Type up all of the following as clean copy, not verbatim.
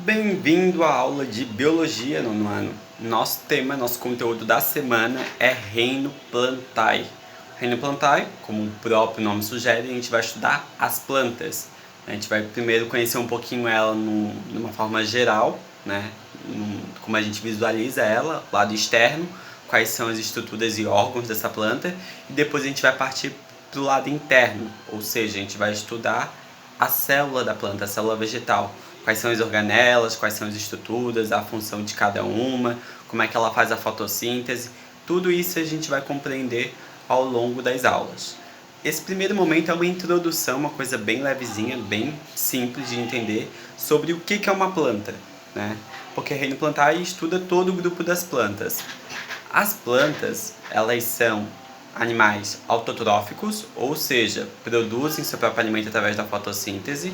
Bem-vindo à aula de Biologia, nono ano. Nosso tema, nosso conteúdo da semana é Reino Plantae. Reino Plantae, como o próprio nome sugere, a gente vai estudar as plantas. A gente vai primeiro conhecer um pouquinho ela numa forma geral, né? Como a gente visualiza ela, lado externo, quais são as estruturas e órgãos dessa planta, e depois a gente vai partir para o lado interno, ou seja, a gente vai estudar a célula da planta, a célula vegetal. Quais são as organelas, quais são as estruturas, a função de cada uma, como é que ela faz a fotossíntese. Tudo isso a gente vai compreender ao longo das aulas. Esse primeiro momento é uma introdução, uma coisa bem levezinha, bem simples de entender sobre o que é uma planta, né? Porque Reino Plantae estuda todo o grupo das plantas. As plantas, elas são animais autotróficos, ou seja, produzem seu próprio alimento através da fotossíntese.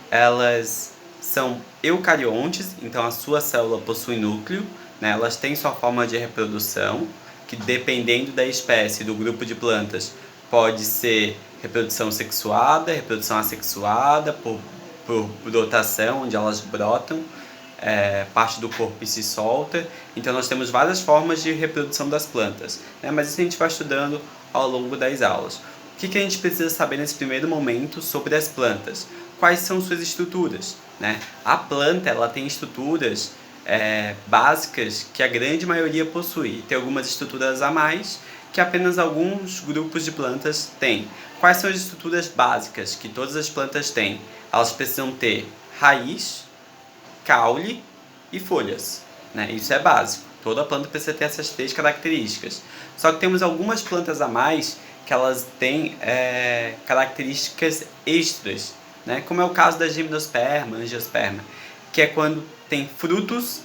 Elas são eucariontes, então a sua célula possui núcleo, né? Elas têm sua forma de reprodução, que dependendo da espécie, do grupo de plantas, pode ser reprodução sexuada, reprodução assexuada, por brotação, onde elas brotam, parte do corpo e se solta. Então nós temos várias formas de reprodução das plantas, né? Mas isso a gente vai estudando ao longo das aulas. O que a gente precisa saber nesse primeiro momento sobre as plantas? Quais são suas estruturas, né? A planta ela tem estruturas básicas que a grande maioria possui. Tem algumas estruturas a mais que apenas alguns grupos de plantas têm. Quais são as estruturas básicas que todas as plantas têm? Elas precisam ter raiz, caule e folhas, né? Isso é básico. Toda planta precisa ter essas três características. Só que temos algumas plantas a mais que elas têm características extras, né? Como é o caso da gimnosperma, angiosperma, que é quando tem frutos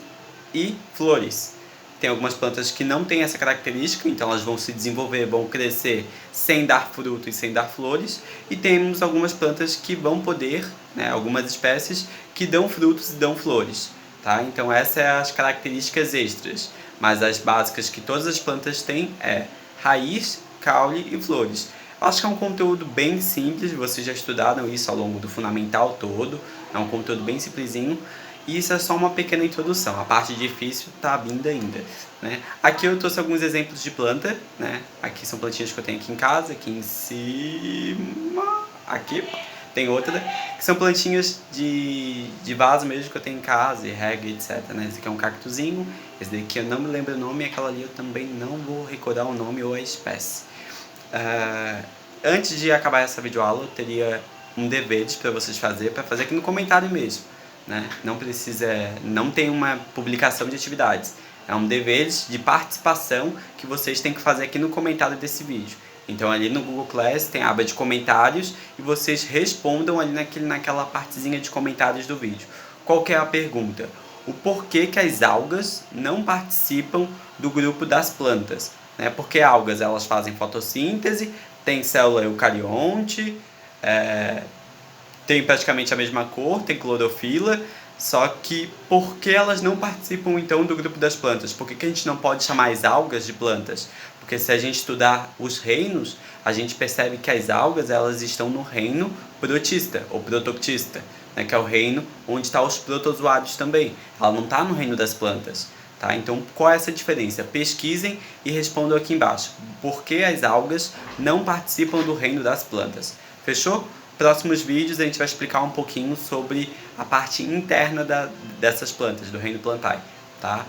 e flores. Tem algumas plantas que não têm essa característica, então elas vão se desenvolver, vão crescer sem dar fruto e sem dar flores. E temos algumas plantas que vão poder, né, algumas espécies, que dão frutos e dão flores. Tá? Então essas são as características extras. Mas as básicas que todas as plantas têm é raiz, caule e flores. Acho que é um conteúdo bem simples, vocês já estudaram isso ao longo do fundamental todo. É um conteúdo bem simplesinho. E isso é só uma pequena introdução, a parte difícil está vindo ainda, né? Aqui eu trouxe alguns exemplos de planta, né? Aqui são plantinhas que eu tenho aqui em casa, aqui em cima, aqui tem outra, que são plantinhas de vaso mesmo que eu tenho em casa, e rega, etc, né? Esse aqui é um cactuzinho, esse daqui eu não me lembro o nome, e aquela ali eu também não vou recordar o nome ou a espécie. Antes de acabar essa videoaula, eu teria um dever para vocês para fazer aqui no comentário mesmo. Né? Não tem uma publicação de atividades. É um dever de participação que vocês têm que fazer aqui no comentário desse vídeo. Então ali no Google Class tem a aba de comentários e vocês respondam ali naquela partezinha de comentários do vídeo. Qual que é a pergunta? O porquê que as algas não participam do grupo das plantas? Né? Porque algas elas fazem fotossíntese, tem célula eucarionte, tem praticamente a mesma cor, tem clorofila, só que por que elas não participam então do grupo das plantas? Por que a gente não pode chamar as algas de plantas? Porque se a gente estudar os reinos, a gente percebe que as algas elas estão no reino protista ou protoctista, né, que é o reino onde estão os protozoários também. Ela não está no reino das plantas. Tá? Então, qual é essa diferença? Pesquisem e respondam aqui embaixo. Por que as algas não participam do reino das plantas? Fechou? Próximos vídeos a gente vai explicar um pouquinho sobre a parte interna dessas plantas, do reino Plantae, tá?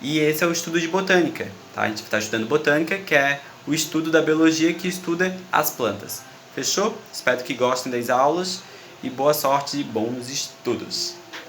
E esse é o estudo de botânica, tá? A gente está estudando botânica, que é o estudo da biologia que estuda as plantas. Fechou? Espero que gostem das aulas e boa sorte e bons estudos!